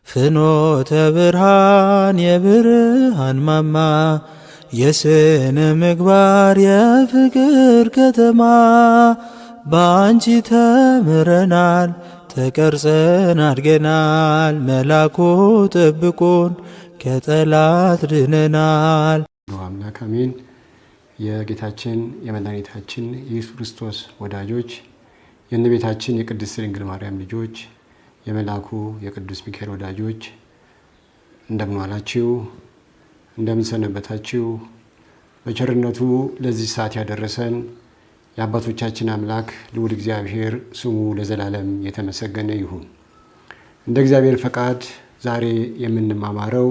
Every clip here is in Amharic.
ፍኖተ ብርሃን የብርሃን ማማ የስነ ምግባር የፍቅር ከተማ በአንቺ ተምረናል ተቀርጸን አድገናል መላኩ ጠብቆን ከጠላት ድነናል። አምላክ አሜን። የጌታችን የመድኃኒታችን ኢየሱስ ክርስቶስ ወዳጆች የእመቤታችን የቅድስት ድንግል ማርያም ልጆች የመላኩ የቅዱስ ሚካኤል ወዳጆች እንደምን ዋላችሁ? እንደምን ሰነበታችሁ? በቸርነቱ ለዚህ ሰዓት ያደረሰን የአባቶቻችን አምላክ ልዑል እግዚአብሔር ስሙ ለዘላለም የተመሰገነ ይሁን። እንደ እግዚአብሔር ፈቃድ ዛሬ የምንማማረው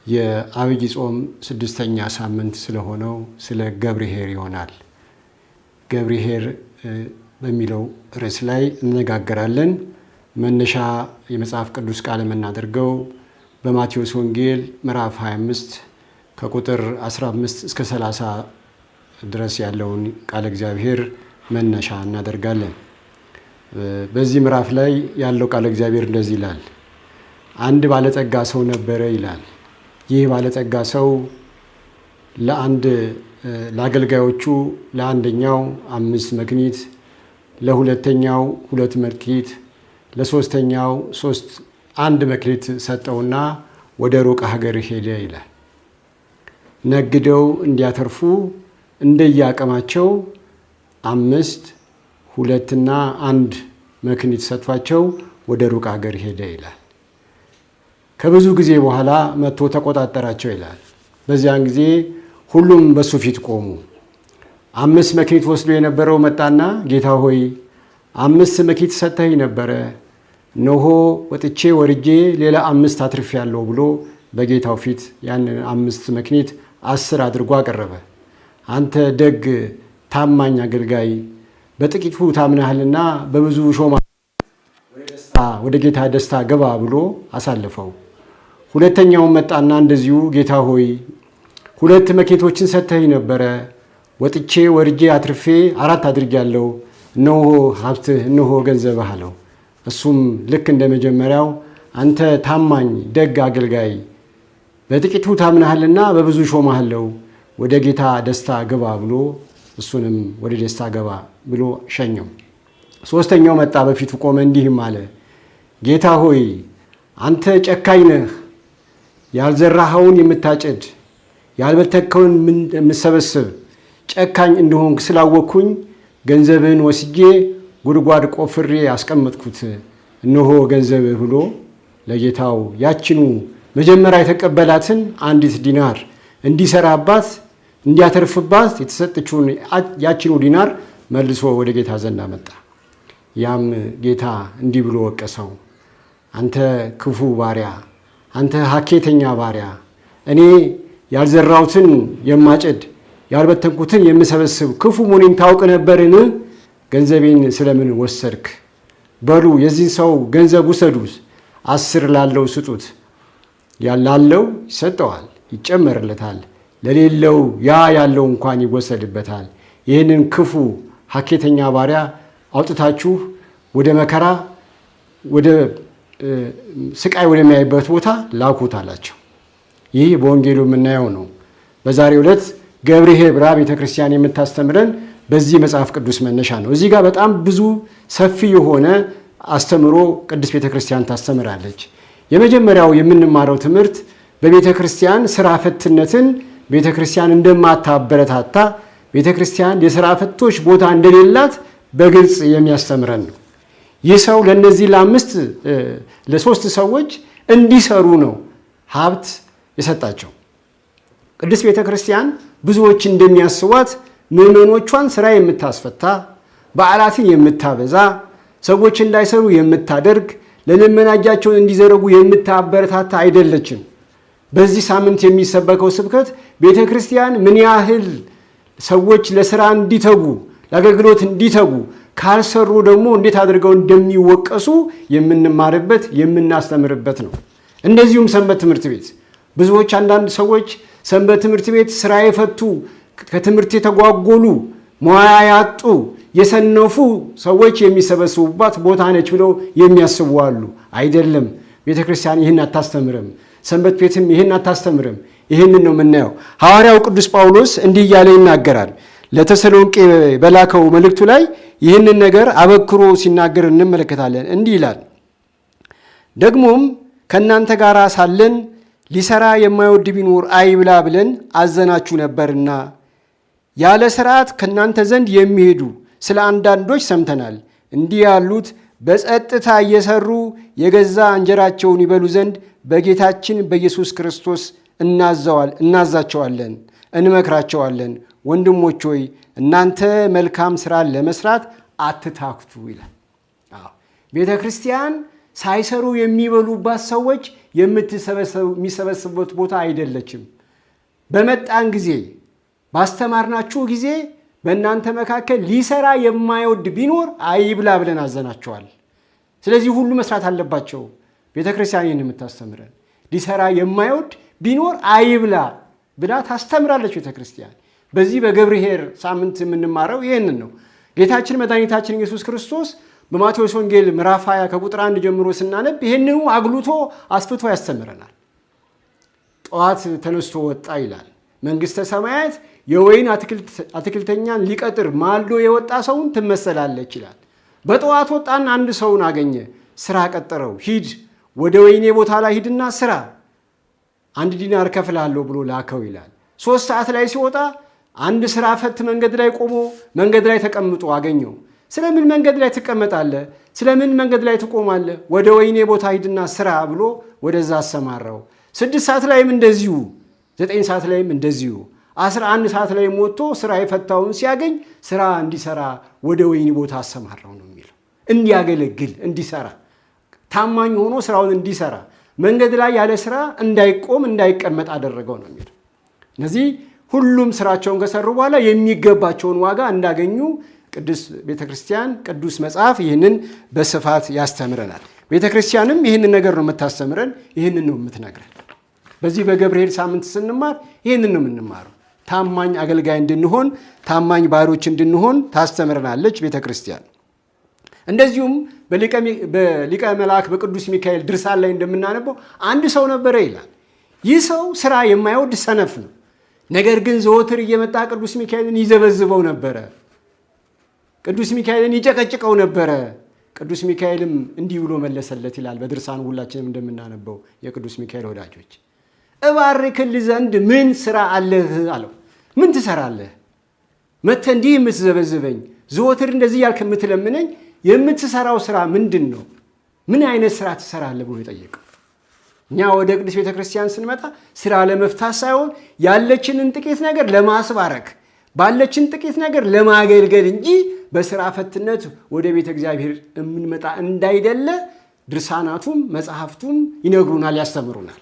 የዐቢይ ጾም 6ኛ ሳምንት ስለሆነው ስለ ገብርኄር ይሆናል። ገብርኄር በሚለው ርዕስ ላይ እንነጋገራለን። መነሻ የመጽሐፍ ቅዱስ ቃል የምናደርገው በማቴዎስ ወንጌል ምዕራፍ 25 ከቁጥር 15 እስከ 30 ድረስ ያለውን ቃለ እግዚአብሔር መነሻ እናደርጋለን። በዚህ ምዕራፍ ላይ ያለው ቃለ እግዚአብሔር እንደዚህ ይላል። አንድ ባለጠጋ ሰው ነበረ ይላል። ይህ ባለጠጋ ሰው ለአገልጋዮቹ ለአንደኛው 5 መክሊት፣ ለሁለተኛው 2 መክሊት፣ ለሶስተኛው 1 መክሊት ሰጠውና ወደ ሩቅ ሀገር ሄደ ይላል። ነግደው እንዲያተርፉ እንደየአቅማቸው 5፣ 2 እና 1 መክሊት ሰጥቷቸው ወደ ሩቅ ሀገር ሄደ ይላል። ከብዙ ጊዜ በኋላ መጥቶ ተቆጣጠራቸው ይላል። በዚያን ጊዜ ሁሉም በሱ ፊት ቆሙ። 5 መክሊት ወስዶ የነበረው መጣና ጌታ ሆይ 5 መክሊት ሰጥተኸኝ ነበረ፣ እነሆ ወጥቼ ወርጄ ሌላ 5 አትርፌአለሁ ብሎ በጌታው ፊት ያንን 5 መክሊት 10 አድርጎ አቀረበ። አንተ ደግ ታማኝ አገልጋይ፣ በጥቂቱ ታምነሃልና በብዙ ሾማ ወደ ጌታ ደስታ ገባ ብሎ አሳለፈው። ሁለተኛውን መጣና እንደዚሁ ጌታ ሆይ 2 መክሊቶችን ሰጥተኸኝ ነበረ፣ ወጥቼ ወርጄ አትርፌ 4 አድርጌአለሁ፣ እነሆ ሀብትህ፣ እነሆ ገንዘብህ አለው። እሱም ልክ እንደ መጀመሪያው አንተ ታማኝ ደግ አገልጋይ፣ በጥቂቱ ታምነሃልና በብዙ ሾማሃለሁ፣ ወደ ጌታ ደስታ ገባ ብሎ እሱንም ወደ ደስታ ገባ ብሎ ሸኘው። ሶስተኛው መጣ፣ በፊቱ ቆመ፣ እንዲህም አለ፣ ጌታ ሆይ አንተ ጨካኝ ነህ፣ ያልዘራኸውን የምታጭድ ያልበተከውን የምሰበስብ ጨካኝ እንደሆንክ ስላወቅኩኝ ገንዘብህን ወስጄ ጉድጓድ ቆፍሬ አስቀመጥኩት፣ እነሆ ገንዘብህ ብሎ ለጌታው ያችኑ መጀመሪያ የተቀበላትን 1 ዲናር እንዲሰራባት እንዲያተርፍባት የተሰጠችውን ያችኑ ዲናር መልሶ ወደ ጌታ ዘንድ አመጣ። ያም ጌታ እንዲህ ብሎ ወቀሰው፣ አንተ ክፉ ባሪያ፣ አንተ ሀኬተኛ ባሪያ፣ እኔ ያልዘራሁትን የማጭድ ያልበተንኩትን የምሰበስብ ክፉ መሆኔን ታውቅ ነበርን? ገንዘቤን ስለምን ወሰድክ? በሉ የዚህን ሰው ገንዘብ ውሰዱት፣ 10 ላለው ስጡት፣ ያላለው ይሰጠዋል ይጨመርለታል፣ ለሌለው ያ ያለው እንኳን ይወሰድበታል። ይህንን ክፉ ሀኬተኛ ባሪያ አውጥታችሁ ወደ መከራ ወደ ስቃይ ወደሚያይበት ቦታ ላኩት አላቸው። ይህ በወንጌሉ የምናየው ነው። በዛሬው ዕለት ገብርኄር ብላ ቤተክርስቲያን የምታስተምረን በዚህ መጽሐፍ ቅዱስ መነሻ ነው። እዚህ ጋር በጣም ብዙ ሰፊ የሆነ አስተምሮ ቅድስት ቤተክርስቲያን ታስተምራለች። የመጀመሪያው የምንማረው ትምህርት በቤተክርስቲያን ስራ ፈትነትን ቤተክርስቲያን እንደማታበረታታ፣ ቤተክርስቲያን የስራ ፈቶች ቦታ እንደሌላት በግልጽ የሚያስተምረን ነው። ይህ ሰው ለነዚህ ለ3 ሰዎች እንዲሰሩ ነው ሀብት የሰጣቸው። ቅድስት ቤተክርስቲያን ብዙዎች እንደሚያስቧት ምዕመኖቿን ስራ የምታስፈታ፣ በዓላትን የምታበዛ፣ ሰዎች እንዳይሰሩ የምታደርግ፣ ለልመና እጃቸውን እንዲዘረጉ የምታበረታታ አይደለችም። በዚህ ሳምንት የሚሰበከው ስብከት ቤተክርስቲያን ምን ያህል ሰዎች ለስራ እንዲተጉ ለአገልግሎት እንዲተጉ ካልሰሩ ደግሞ እንዴት አድርገው እንደሚወቀሱ የምንማርበት የምናስተምርበት ነው። እንደዚሁም ሰንበት ትምህርት ቤት ብዙዎች አንዳንድ ሰዎች ሰንበት ትምህርት ቤት ስራ የፈቱ ከትምህርት የተጓጎሉ ሙያ ያጡ የሰነፉ ሰዎች የሚሰበስቡባት ቦታ ነች ብለው የሚያስቡ አሉ። አይደለም። ቤተ ክርስቲያን ይህን አታስተምርም። ሰንበት ቤትም ይህን አታስተምርም። ይህንን ነው የምናየው። ሐዋርያው ቅዱስ ጳውሎስ እንዲህ እያለ ይናገራል። ለተሰሎንቄ በላከው መልእክቱ ላይ ይህንን ነገር አበክሮ ሲናገር እንመለከታለን። እንዲህ ይላል፣ ደግሞም ከእናንተ ጋር ሳለን ሊሰራ የማይወድ ቢኖር አይብላ ብለን አዘናችሁ ነበርና ያለ ሥርዓት ከእናንተ ዘንድ የሚሄዱ ስለ አንዳንዶች ሰምተናል። እንዲህ ያሉት በጸጥታ እየሰሩ የገዛ እንጀራቸውን ይበሉ ዘንድ በጌታችን በኢየሱስ ክርስቶስ እናዛቸዋለን፣ እንመክራቸዋለን። ወንድሞች ሆይ እናንተ መልካም ሥራን ለመስራት አትታክቱ ይላል። ቤተ ክርስቲያን ሳይሰሩ የሚበሉባት ሰዎች የሚሰበስቡበት ቦታ አይደለችም። በመጣን ጊዜ ባስተማርናችሁ ጊዜ በእናንተ መካከል ሊሰራ የማይወድ ቢኖር አይብላ ብለን አዘናቸዋል። ስለዚህ ሁሉ መስራት አለባቸው። ቤተ ክርስቲያን ይህን የምታስተምረን ሊሰራ የማይወድ ቢኖር አይብላ ብላ ታስተምራለች ቤተ ክርስቲያን። በዚህ በገብርኄር ሳምንት የምንማረው ይህንን ነው። ጌታችን መድኃኒታችን ኢየሱስ ክርስቶስ በማቴዎስ ወንጌል ምዕራፍ 20 ከቁጥር 1 ጀምሮ ስናነብ ይህንኑ አግሉቶ አስፍቶ ያስተምረናል። ጠዋት ተነስቶ ወጣ ይላል። መንግሥተ ሰማያት የወይን አትክልተኛን ሊቀጥር ማልዶ የወጣ ሰውን ትመሰላለች ይላል። በጠዋት ወጣና አንድ ሰውን አገኘ፣ ስራ ቀጠረው። ሂድ ወደ ወይኔ ቦታ ላይ ሂድና ስራ፣ 1 ዲናር እከፍልሃለሁ ብሎ ላከው ይላል። 3 ሰዓት ላይ ሲወጣ አንድ ስራ ፈት መንገድ ላይ ቆሞ መንገድ ላይ ተቀምጦ አገኘው። ስለምን መንገድ ላይ ትቀመጣለህ? ስለምን መንገድ ላይ ትቆማለህ? ወደ ወይኔ ቦታ ሂድና ስራ ብሎ ወደዛ አሰማራው። 6 ሰዓት ላይም እንደዚሁ፣ 9 ሰዓት ላይም እንደዚሁ፣ 11 ሰዓት ላይም ወጥቶ ስራ የፈታውን ሲያገኝ ስራ እንዲሰራ ወደ ወይኒ ቦታ አሰማራው ነው የሚለው። እንዲያገለግል፣ እንዲሰራ፣ ታማኝ ሆኖ ስራውን እንዲሰራ፣ መንገድ ላይ ያለ ስራ እንዳይቆም እንዳይቀመጥ አደረገው ነው የሚለው። እነዚህ ሁሉም ስራቸውን ከሰሩ በኋላ የሚገባቸውን ዋጋ እንዳገኙ ቅዱስ ቤተ ክርስቲያን ቅዱስ መጽሐፍ ይህንን በስፋት ያስተምረናል። ቤተ ክርስቲያንም ይህንን ነገር ነው የምታስተምረን፣ ይህንን ነው የምትነግረን። በዚህ በገብርኄር ሳምንት ስንማር ይህንን ነው የምንማረው። ታማኝ አገልጋይ እንድንሆን፣ ታማኝ ባሮች እንድንሆን ታስተምረናለች ቤተ ክርስቲያን። እንደዚሁም በሊቀ መልአክ በቅዱስ ሚካኤል ድርሳን ላይ እንደምናነበው አንድ ሰው ነበረ ይላል። ይህ ሰው ስራ የማይወድ ሰነፍ ነው። ነገር ግን ዘወትር እየመጣ ቅዱስ ሚካኤልን ይዘበዝበው ነበረ። ቅዱስ ሚካኤልን ይጨቀጭቀው ነበረ። ቅዱስ ሚካኤልም እንዲህ ብሎ መለሰለት ይላል በድርሳኑ ሁላችንም እንደምናነበው የቅዱስ ሚካኤል ወዳጆች፣ እባርክልህ ዘንድ ምን ስራ አለህ አለው። ምን ትሰራለህ? መጥተህ እንዲህ የምትዘበዝበኝ፣ ዘወትር እንደዚህ ያልክ የምትለምነኝ የምትሰራው ስራ ምንድን ነው? ምን አይነት ስራ ትሰራለህ ብሎ የጠየቀው። እኛ ወደ ቅዱስ ቤተ ክርስቲያን ስንመጣ ስራ ለመፍታት ሳይሆን ያለችንን ጥቂት ነገር ለማስባረክ ባለችን ጥቂት ነገር ለማገልገል እንጂ በስራ ፈትነት ወደ ቤተ እግዚአብሔር የምንመጣ እንዳይደለ ድርሳናቱም መጽሐፍቱም ይነግሩናል፣ ያስተምሩናል።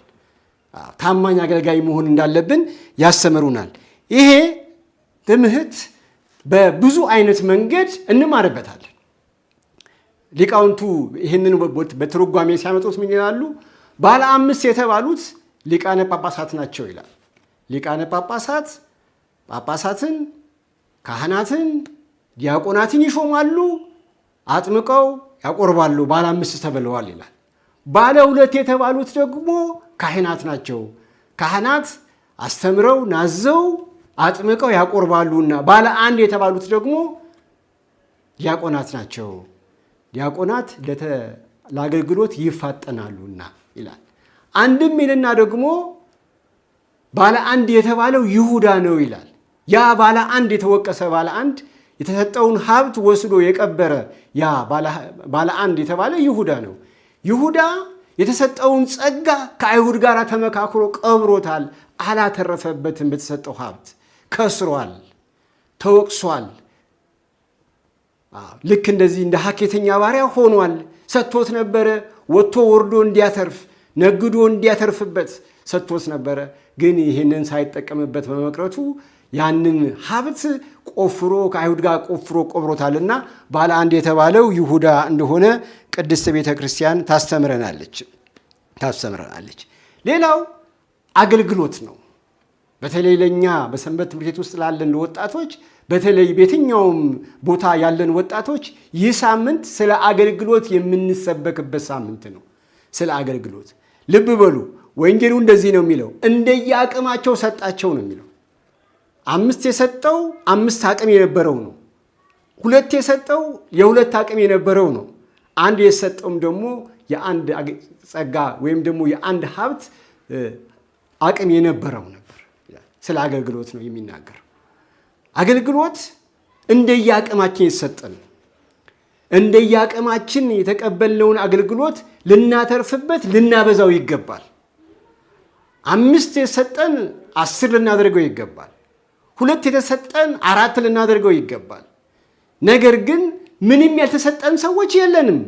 ታማኝ አገልጋይ መሆን እንዳለብን ያስተምሩናል። ይሄ ትምህርት በብዙ አይነት መንገድ እንማርበታለን። ሊቃውንቱ ይህንን በትርጓሜ ሲያመጡት ምን ይላሉ? ባለ 5 የተባሉት ሊቃነ ጳጳሳት ናቸው ይላል። ሊቃነ ጳጳሳት ጳጳሳትን፣ ካህናትን፣ ዲያቆናትን ይሾማሉ፣ አጥምቀው ያቆርባሉ። ባለ 5 ተብለዋል ይላል። ባለ 2 የተባሉት ደግሞ ካህናት ናቸው። ካህናት አስተምረው ናዘው አጥምቀው ያቆርባሉና ባለ 1 የተባሉት ደግሞ ዲያቆናት ናቸው። ዲያቆናት ለአገልግሎት ይፋጠናሉና ይላል። አንድም ይልና ደግሞ ባለ 1 የተባለው ይሁዳ ነው ይላል። ያ ባለ 1 የተወቀሰ ባለ 1 የተሰጠውን ሀብት ወስዶ የቀበረ ያ ባለ 1 የተባለ ይሁዳ ነው። ይሁዳ የተሰጠውን ጸጋ ከአይሁድ ጋር ተመካክሮ ቀብሮታል። አላተረፈበትም። በተሰጠው ሀብት ከስሯል፣ ተወቅሷል። ልክ እንደዚህ እንደ ሀኬተኛ ባሪያ ሆኗል። ሰጥቶት ነበረ፣ ወጥቶ ወርዶ እንዲያተርፍ ነግዶ እንዲያተርፍበት ሰጥቶት ነበረ። ግን ይህንን ሳይጠቀምበት በመቅረቱ ያንን ሀብት ቆፍሮ ከአይሁድ ጋር ቆፍሮ ቆብሮታልና ባለ 1 የተባለው ይሁዳ እንደሆነ ቅድስት ቤተ ክርስቲያን ታስተምረናለች። ሌላው አገልግሎት ነው። በተለይ ለእኛ በሰንበት ትምህርት ቤት ውስጥ ላለን ወጣቶች፣ በተለይ በየትኛውም ቦታ ያለን ወጣቶች ይህ ሳምንት ስለ አገልግሎት የምንሰበክበት ሳምንት ነው። ስለ አገልግሎት ልብ በሉ። ወንጌሉ እንደዚህ ነው የሚለው፣ እንደየአቅማቸው ሰጣቸው ነው የሚለው። 5 የሰጠው 5 አቅም የነበረው ነው። 2 የሰጠው የ2 አቅም የነበረው ነው። 1 የሰጠውም ደግሞ የአንድ ጸጋ ወይም ደግሞ የአንድ ሀብት አቅም የነበረው ነበር። ስለ አገልግሎት ነው የሚናገረው። አገልግሎት እንደየአቅማችን የተሰጠን፣ እንደየአቅማችን የተቀበልነውን አገልግሎት ልናተርፍበት ልናበዛው ይገባል። 5 የሰጠን 10 ልናደርገው ይገባል። 2 የተሰጠን 4 ልናደርገው ይገባል። ነገር ግን ምንም ያልተሰጠን ሰዎች የለንም።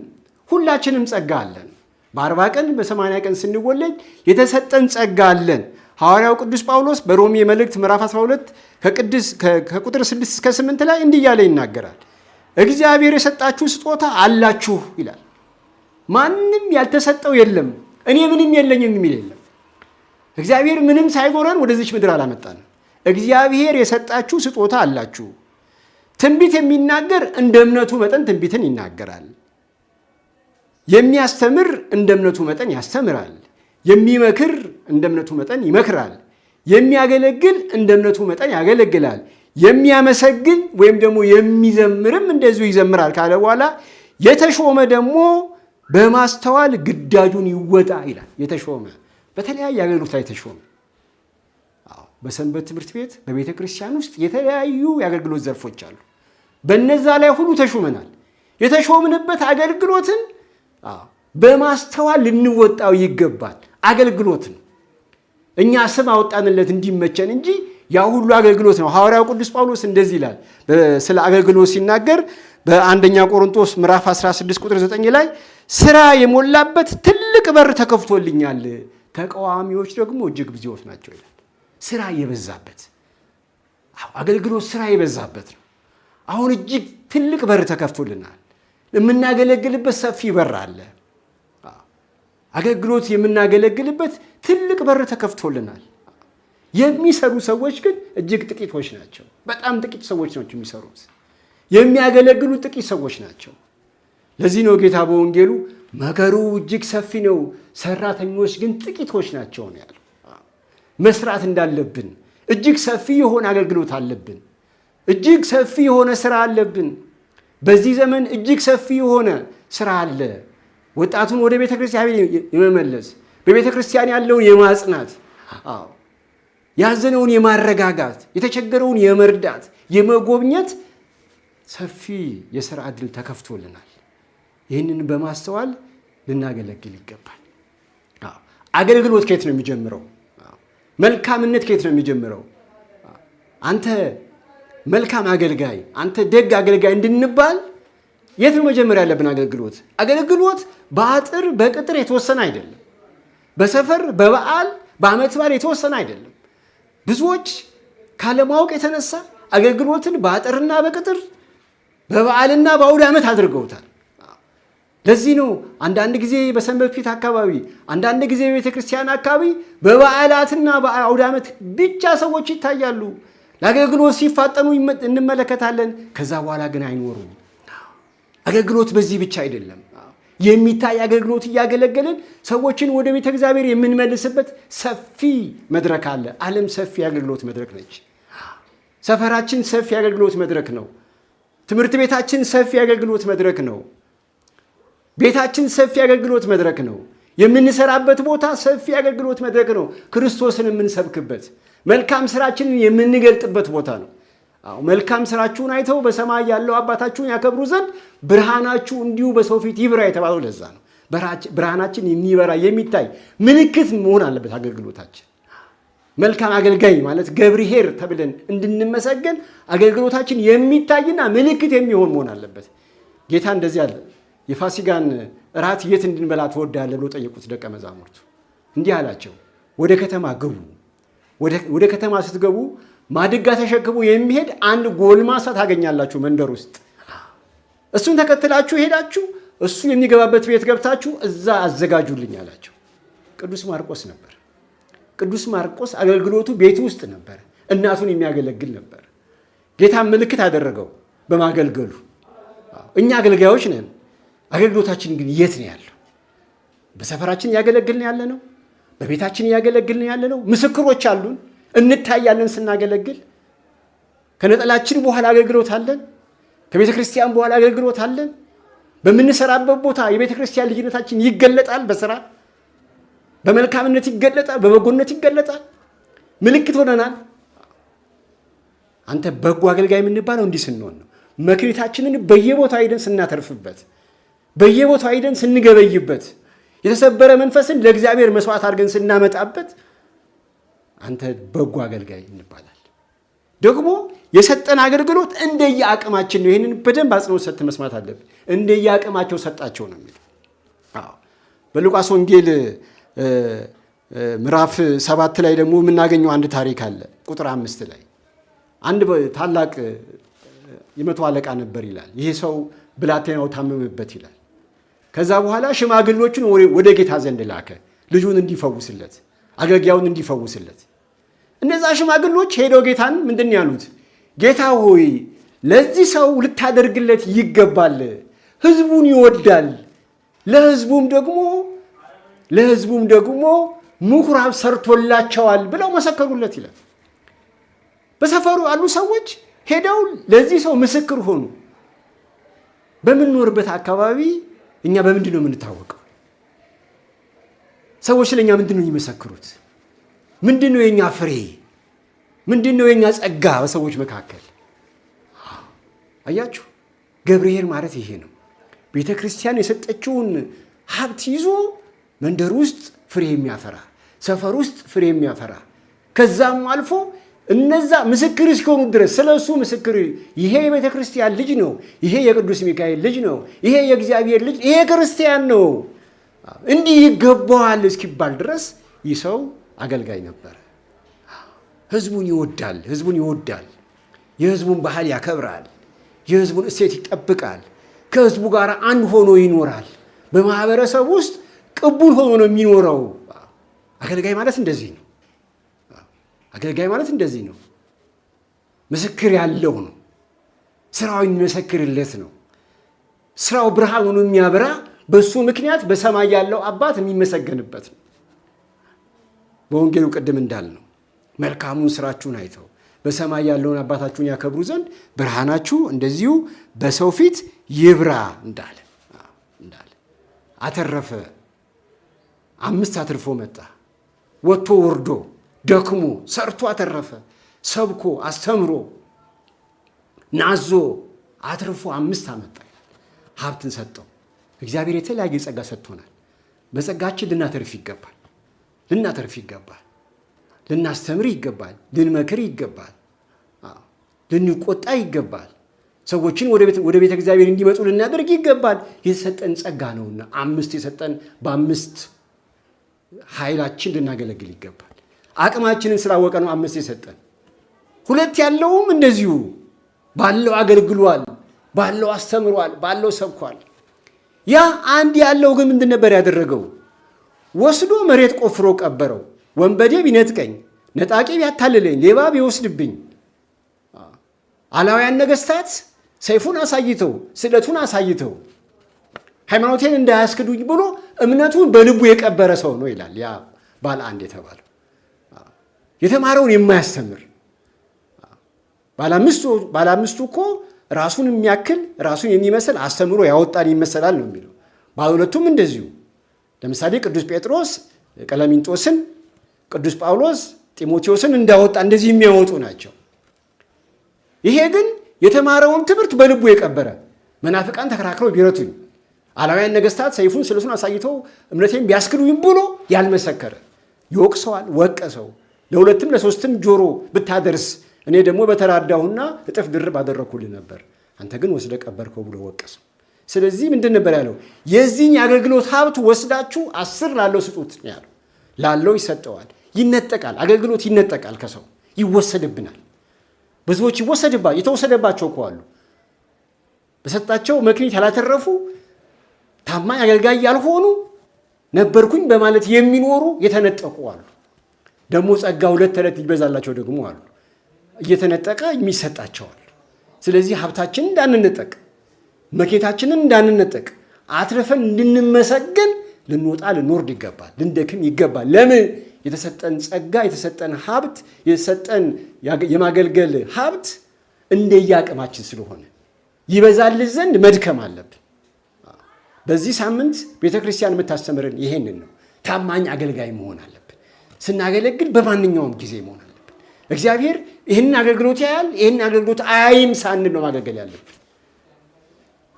ሁላችንም ጸጋ አለን። በ40 ቀን በ80 ቀን ስንወለድ የተሰጠን ጸጋ አለን። ሐዋርያው ቅዱስ ጳውሎስ በሮሜ መልእክት ምዕራፍ 12 ከቁጥር 6 እስከ 8 ላይ እንዲህ እያለ ይናገራል። እግዚአብሔር የሰጣችሁ ስጦታ አላችሁ ይላል። ማንም ያልተሰጠው የለም። እኔ ምንም የለኝም የሚል የለም። እግዚአብሔር ምንም ሳይኖረን ወደዚች ምድር አላመጣንም። እግዚአብሔር የሰጣችሁ ስጦታ አላችሁ። ትንቢት የሚናገር እንደ እምነቱ መጠን ትንቢትን ይናገራል። የሚያስተምር እንደ እምነቱ መጠን ያስተምራል። የሚመክር እንደ እምነቱ መጠን ይመክራል። የሚያገለግል እንደ እምነቱ መጠን ያገለግላል። የሚያመሰግን ወይም ደግሞ የሚዘምርም እንደዚሁ ይዘምራል ካለ በኋላ የተሾመ ደግሞ በማስተዋል ግዳጁን ይወጣ ይላል። የተሾመ በተለያየ አገልግሎት ላይ ተሾመ። በሰንበት ትምህርት ቤት በቤተ ክርስቲያን ውስጥ የተለያዩ የአገልግሎት ዘርፎች አሉ። በነዛ ላይ ሁሉ ተሾመናል። የተሾምንበት አገልግሎትን በማስተዋል ልንወጣው ይገባል። አገልግሎት ነው። እኛ ስም አወጣንለት እንዲመቸን እንጂ ያ ሁሉ አገልግሎት ነው። ሐዋርያው ቅዱስ ጳውሎስ እንደዚህ ይላል ስለ አገልግሎት ሲናገር በአንደኛ ቆሮንቶስ ምዕራፍ 16 ቁጥር 9 ላይ ስራ የሞላበት ትልቅ በር ተከፍቶልኛል፣ ተቃዋሚዎች ደግሞ እጅግ ብዙዎች ናቸው ይላል። ስራ የበዛበት አገልግሎት ስራ የበዛበት ነው። አሁን እጅግ ትልቅ በር ተከፍቶልናል። የምናገለግልበት ሰፊ በር አለ። አገልግሎት የምናገለግልበት ትልቅ በር ተከፍቶልናል። የሚሰሩ ሰዎች ግን እጅግ ጥቂቶች ናቸው። በጣም ጥቂት ሰዎች ናቸው የሚሰሩት። የሚያገለግሉ ጥቂት ሰዎች ናቸው። ለዚህ ነው ጌታ በወንጌሉ መከሩ እጅግ ሰፊ ነው፣ ሰራተኞች ግን ጥቂቶች ናቸው ነው ያለው። መስራት እንዳለብን እጅግ ሰፊ የሆነ አገልግሎት አለብን። እጅግ ሰፊ የሆነ ስራ አለብን። በዚህ ዘመን እጅግ ሰፊ የሆነ ስራ አለ። ወጣቱን ወደ ቤተ ክርስቲያን የመመለስ፣ በቤተ ክርስቲያን ያለውን የማጽናት፣ ያዘነውን የማረጋጋት፣ የተቸገረውን የመርዳት፣ የመጎብኘት ሰፊ የሥራ ዕድል ተከፍቶልናል። ይህንን በማስተዋል ልናገለግል ይገባል። አገልግሎት ከየት ነው የሚጀምረው? መልካምነት ከየት ነው የሚጀምረው? አንተ መልካም አገልጋይ፣ አንተ ደግ አገልጋይ እንድንባል የት ነው መጀመር ያለብን? አገልግሎት በአጥር በቅጥር የተወሰነ አይደለም። በሰፈር በበዓል በዓመት በዓል የተወሰነ አይደለም። ብዙዎች ካለማወቅ የተነሳ አገልግሎትን በአጥርና በቅጥር በበዓልና በአውደ ዓመት አድርገውታል። ለዚህ ነው አንዳንድ ጊዜ በሰንበት ቤት አካባቢ፣ አንዳንድ ጊዜ በቤተ ክርስቲያን አካባቢ በበዓላትና በአውደ ዓመት ብቻ ሰዎች ይታያሉ። ለአገልግሎት ሲፋጠኑ እንመለከታለን። ከዛ በኋላ ግን አይኖሩም። አገልግሎት በዚህ ብቻ አይደለም። የሚታይ አገልግሎት እያገለገልን ሰዎችን ወደ ቤተ እግዚአብሔር የምንመልስበት ሰፊ መድረክ አለ። ዓለም ሰፊ የአገልግሎት መድረክ ነች። ሰፈራችን ሰፊ የአገልግሎት መድረክ ነው። ትምህርት ቤታችን ሰፊ የአገልግሎት መድረክ ነው። ቤታችን ሰፊ የአገልግሎት መድረክ ነው። የምንሰራበት ቦታ ሰፊ የአገልግሎት መድረክ ነው። ክርስቶስን የምንሰብክበት፣ መልካም ስራችንን የምንገልጥበት ቦታ ነው። መልካም ስራችሁን አይተው በሰማይ ያለው አባታችሁን ያከብሩ ዘንድ ብርሃናችሁ እንዲሁ በሰው ፊት ይብራ የተባለው ለዛ ነው። ብርሃናችን የሚበራ የሚታይ ምልክት መሆን አለበት አገልግሎታችን። መልካም አገልጋይ ማለት ገብርኄር ተብለን እንድንመሰገን አገልግሎታችን የሚታይና ምልክት የሚሆን መሆን አለበት። ጌታ እንደዚህ አለ። የፋሲጋን እራት የት እንድንበላ ትወዳለህ ብሎ ጠየቁት ደቀ መዛሙርቱ። እንዲህ አላቸው፣ ወደ ከተማ ግቡ። ወደ ከተማ ስትገቡ ማድጋ ተሸክሞ የሚሄድ አንድ ጎልማሳ ታገኛላችሁ መንደር ውስጥ። እሱን ተከትላችሁ ሄዳችሁ እሱ የሚገባበት ቤት ገብታችሁ እዛ አዘጋጁልኝ አላቸው። ቅዱስ ማርቆስ ነበር። ቅዱስ ማርቆስ አገልግሎቱ ቤት ውስጥ ነበር። እናቱን የሚያገለግል ነበር። ጌታን ምልክት አደረገው በማገልገሉ። እኛ አገልጋዮች ነን። አገልግሎታችን ግን የት ነው ያለው? በሰፈራችን እያገለግልን ያለ ነው። በቤታችን እያገለግልን ያለ ነው። ምስክሮች አሉን። እንታያለን ስናገለግል። ከነጠላችን በኋላ አገልግሎት አለን። ከቤተ ክርስቲያን በኋላ አገልግሎት አለን። በምንሰራበት ቦታ የቤተ ክርስቲያን ልጅነታችን ይገለጣል። በስራ በመልካምነት ይገለጣል። በበጎነት ይገለጣል። ምልክት ሆነናል። አንተ በጎ አገልጋይ የምንባለው እንዲህ ስንሆን ነው። መክሊታችንን በየቦታው ሄደን ስናተርፍበት፣ በየቦታው ሄደን ስንገበይበት፣ የተሰበረ መንፈስን ለእግዚአብሔር መስዋዕት አድርገን ስናመጣበት አንተ በጎ አገልጋይ እንባላል። ደግሞ የሰጠን አገልግሎት እንደየ አቅማችን ነው። ይህንን በደንብ አጽንኦት ሰጥተን መስማት አለብን። እንደየ አቅማቸው ሰጣቸው ነው የሚለው። በሉቃስ ወንጌል ምዕራፍ 7 ላይ ደግሞ የምናገኘው አንድ ታሪክ አለ። ቁጥር 5 ላይ አንድ ታላቅ የመቶ አለቃ ነበር ይላል። ይሄ ሰው ብላቴናው ታመመበት ይላል። ከዛ በኋላ ሽማግሎቹን ወደ ጌታ ዘንድ ላከ፣ ልጁን እንዲፈውስለት፣ አገልጋዩን እንዲፈውስለት። እነዛ ሽማግሎች ሄደው ጌታን ምንድን ያሉት? ጌታ ሆይ ለዚህ ሰው ልታደርግለት ይገባል፣ ሕዝቡን ይወዳል፣ ለሕዝቡም ደግሞ ምኩራብ ሰርቶላቸዋል ብለው መሰከሩለት ይላል። በሰፈሩ ያሉ ሰዎች ሄደው ለዚህ ሰው ምስክር ሆኑ። በምንኖርበት አካባቢ እኛ በምንድን ነው የምንታወቀው? ሰዎች ለእኛ ምንድን ነው የሚመሰክሩት? ምንድን ነው የኛ ፍሬ? ምንድን ነው የኛ ጸጋ በሰዎች መካከል? አያችሁ፣ ገብርኄር ማለት ይሄ ነው። ቤተ ክርስቲያን የሰጠችውን ሀብት ይዞ መንደር ውስጥ ፍሬ የሚያፈራ፣ ሰፈር ውስጥ ፍሬ የሚያፈራ፣ ከዛም አልፎ እነዛ ምስክር እስኪሆኑ ድረስ ስለ እሱ ምስክር፣ ይሄ የቤተ ክርስቲያን ልጅ ነው፣ ይሄ የቅዱስ ሚካኤል ልጅ ነው፣ ይሄ የእግዚአብሔር ልጅ፣ ይሄ ክርስቲያን ነው፣ እንዲህ ይገባዋል እስኪባል ድረስ ይህ ሰው አገልጋይ ነበር። ህዝቡን ይወዳል። የህዝቡን ባህል ያከብራል። የህዝቡን እሴት ይጠብቃል። ከህዝቡ ጋር አንድ ሆኖ ይኖራል። በማህበረሰብ ውስጥ ቅቡል ሆኖ ነው የሚኖረው። አገልጋይ ማለት እንደዚህ ነው። ምስክር ያለው ነው። ስራው የሚመሰክርለት ነው። ስራው ብርሃን ሆኖ የሚያበራ፣ በሱ ምክንያት በሰማይ ያለው አባት የሚመሰገንበት ነው። በወንጌሉ ቅድም እንዳልነው መልካሙን ስራችሁን አይተው በሰማይ ያለውን አባታችሁን ያከብሩ ዘንድ ብርሃናችሁ እንደዚሁ በሰው ፊት ይብራ እንዳለ አተረፈ። 5 አትርፎ መጣ። ወጥቶ ወርዶ ደክሞ ሰርቶ አተረፈ። ሰብኮ አስተምሮ ናዞ አትርፎ 5 አመጣ። ሀብትን ሰጠው። እግዚአብሔር የተለያየ ጸጋ ሰጥቶናል። በጸጋችን ልናተርፍ ይገባል። ልናስተምር ይገባል። ልንመክር ይገባል። ልንቆጣ ይገባል። ሰዎችን ወደ ቤተ እግዚአብሔር እንዲመጡ ልናደርግ ይገባል። የተሰጠን ጸጋ ነውና 5 የሰጠን በ5 ኃይላችን ልናገለግል ይገባል። አቅማችንን ስላወቀ ነው 5 የሰጠን። 2 ያለውም እንደዚሁ ባለው አገልግሏል፣ ባለው አስተምሯል፣ ባለው ሰብኳል። ያ አንድ ያለው ግን ምንድን ነበር ያደረገው? ወስዶ መሬት ቆፍሮ ቀበረው። ወንበዴ ቢነጥቀኝ፣ ነጣቂ ቢያታልለኝ፣ ሌባ ቢወስድብኝ፣ አላውያን ነገስታት ሰይፉን አሳይተው ስለቱን አሳይተው ሃይማኖቴን እንዳያስክዱኝ ብሎ እምነቱን በልቡ የቀበረ ሰው ነው ይላል ያ ባለ 1 የተባለው። የተማረውን የማያስተምር ባለ 5ቱ እኮ ራሱን የሚያክል ራሱን የሚመስል አስተምሮ ያወጣን ይመሰላል ነው የሚለው። ባለ 2ቱም እንደዚሁ። ለምሳሌ ቅዱስ ጴጥሮስ ቀለሚንጦስን፣ ቅዱስ ጳውሎስ ጢሞቴዎስን እንዳወጣ እንደዚህ የሚያወጡ ናቸው። ይሄ ግን የተማረውን ትምህርት በልቡ የቀበረ፣ መናፍቃን ተከራክረው ቢረቱኝ፣ አላውያን ነገስታት ሰይፉን ስለቱን አሳይተው እምነቴን ቢያስክዱኝ ብሎ ያልመሰከረ ይወቅሰዋል። ወቀሰው። ለ2ም ለ3ም ጆሮ ብታደርስ እኔ ደግሞ በተራዳሁና እጥፍ ድርብ አደረኩልህ ነበር፣ አንተ ግን ወስደ ቀበርከው ብሎ ወቀሰው። ስለዚህ ምንድን ነበር ያለው? የዚህን የአገልግሎት ሀብት ወስዳችሁ 10 ላለው ስጡት ያለው። ላለው ይሰጠዋል። ይነጠቃል። አገልግሎት ይነጠቃል፣ ከሰው ይወሰድብናል። ብዙዎች የተወሰደባቸው እኮ አሉ። በሰጣቸው መክሊት ያላተረፉ ታማኝ አገልጋይ ያልሆኑ ነበርኩኝ በማለት የሚኖሩ የተነጠቁ አሉ። ደግሞ ጸጋ 2 ተረት ይበዛላቸው ደግሞ አሉ። እየተነጠቀ የሚሰጣቸው አሉ። ስለዚህ ሀብታችንን እንዳንነጠቅ፣ መክሊታችንን እንዳንነጠቅ፣ አትረፈን እንድንመሰገን ልንወጣ ልንወርድ ይገባል፣ ልንደክም ይገባል። ለምን? የተሰጠን ጸጋ፣ የተሰጠን ሀብት፣ የተሰጠን የማገልገል ሀብት እንደየአቅማችን ስለሆነ ይበዛል ዘንድ መድከም አለብን። በዚህ ሳምንት ቤተ ክርስቲያን የምታስተምረን ይሄንን ነው። ታማኝ አገልጋይ መሆን አለብን። ስናገለግል በማንኛውም ጊዜ መሆን አለብን። እግዚአብሔር ይህንን አገልግሎት ያያል፣ ይህንን አገልግሎት አያይም ሳንል ነው ማገልገል ያለብን።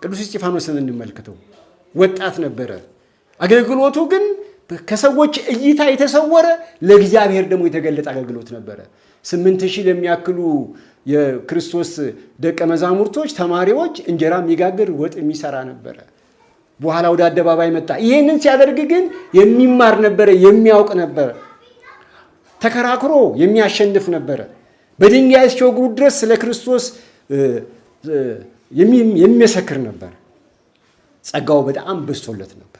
ቅዱስ እስጢፋኖስን እንመልከተው። ወጣት ነበረ። አገልግሎቱ ግን ከሰዎች እይታ የተሰወረ ለእግዚአብሔር ደግሞ የተገለጠ አገልግሎት ነበረ። 8,000 ለሚያክሉ የክርስቶስ ደቀ መዛሙርቶች ተማሪዎች እንጀራ የሚጋግር ወጥ የሚሰራ ነበረ። በኋላ ወደ አደባባይ መጣ። ይህንን ሲያደርግ ግን የሚማር ነበረ፣ የሚያውቅ ነበረ፣ ተከራክሮ የሚያሸንፍ ነበረ። በድንጋይ እስኪወግሩት ድረስ ስለ ክርስቶስ የሚመሰክር ነበር። ጸጋው በጣም በዝቶለት ነበር።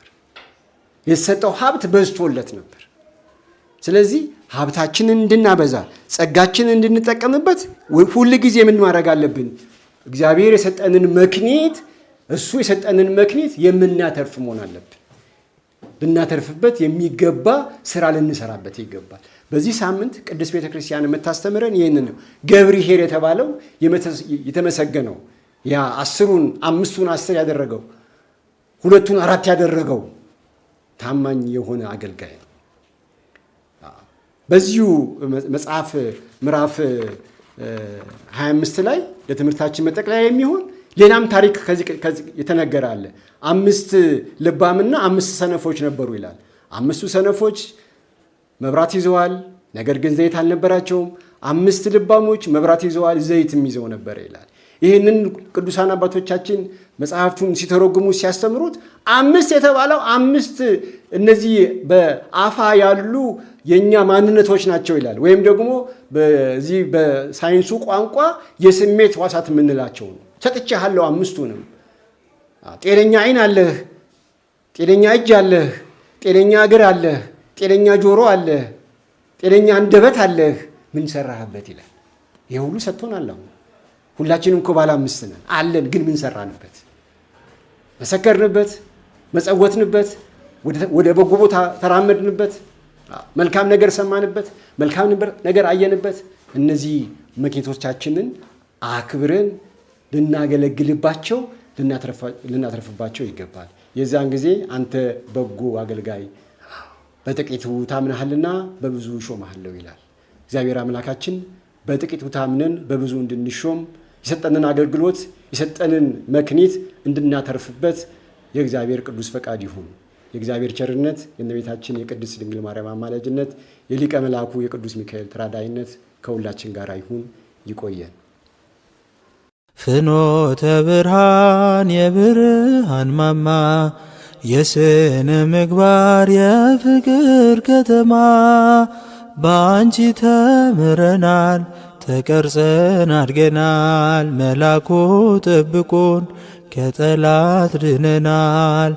የተሰጠው ሀብት በዝቶለት ነበር። ስለዚህ ሀብታችንን እንድናበዛ ጸጋችንን እንድንጠቀምበት ሁል ጊዜ ምን ማድረግ አለብን? እግዚአብሔር የሰጠንን መክኒት እሱ የሰጠንን መክኒት የምናተርፍ መሆን አለብን። ልናተርፍበት የሚገባ ስራ ልንሰራበት ይገባል። በዚህ ሳምንት ቅድስት ቤተ ክርስቲያን የምታስተምረን ይህንን ነው። ገብርኄር የተባለው የተመሰገነው ያ 5ቱን 10 ያደረገው 2ቱን 4 ያደረገው ታማኝ የሆነ አገልጋይ ነው። በዚሁ መጽሐፍ ምዕራፍ 25 ላይ ለትምህርታችን መጠቅለያ የሚሆን ሌላም ታሪክ ከዚህ የተነገረ አለ። 5 ልባምና 5 ሰነፎች ነበሩ ይላል። 5ቱ ሰነፎች መብራት ይዘዋል፣ ነገር ግን ዘይት አልነበራቸውም። 5 ልባሞች መብራት ይዘዋል፣ ዘይትም ይዘው ነበር ይላል። ይህንን ቅዱሳን አባቶቻችን መጽሐፍቱን ሲተረጉሙ ሲያስተምሩት 5 የተባለው 5 እነዚህ በአፋ ያሉ የኛ ማንነቶች ናቸው ይላል። ወይም ደግሞ በዚህ በሳይንሱ ቋንቋ የስሜት ሕዋሳት የምንላቸው ነው። ሰጥቼሃለሁ 5ቱንም። ጤነኛ ዓይን አለህ፣ ጤነኛ እጅ አለህ፣ ጤነኛ እግር አለህ፣ ጤነኛ ጆሮ አለህ፣ ጤነኛ አንደበት አለህ። ምን ሰራህበት ይላል። ይሄ ሁሉ ሰጥቶናል። አሁን ሁላችንም እኮ ባለ 5 ነን አለን። ግን ምን ሰራንበት? መሰከርንበት፣ መጸወትንበት፣ ወደ በጎ ቦታ ተራመድንበት፣ መልካም ነገር ሰማንበት፣ መልካም ነገር አየንበት። እነዚህ መክሊቶቻችንን አክብረን ልናገለግልባቸው ልናተርፍባቸው ይገባል። የዛን ጊዜ አንተ በጎ አገልጋይ በጥቂቱ ታምነሃልና በብዙ እሾምሃለሁ ይላል። እግዚአብሔር አምላካችን በጥቂቱ ታምነን በብዙ እንድንሾም የሰጠንን አገልግሎት የሰጠንን መክኒት እንድናተርፍበት የእግዚአብሔር ቅዱስ ፈቃድ ይሁን። የእግዚአብሔር ቸርነት፣ የእመቤታችን የቅድስት ድንግል ማርያም አማላጅነት፣ የሊቀ መልአኩ የቅዱስ ሚካኤል ተራዳኢነት ከሁላችን ጋር ይሁን። ይቆየን። ፍኖተ ብርሃን የብርሃን ማማ የስነ ምግባር የፍቅር ከተማ በአንቺ ተምረናል ተቀርጸን አድገናል። መላኩ ጠብቆን ከጠላት ድነናል።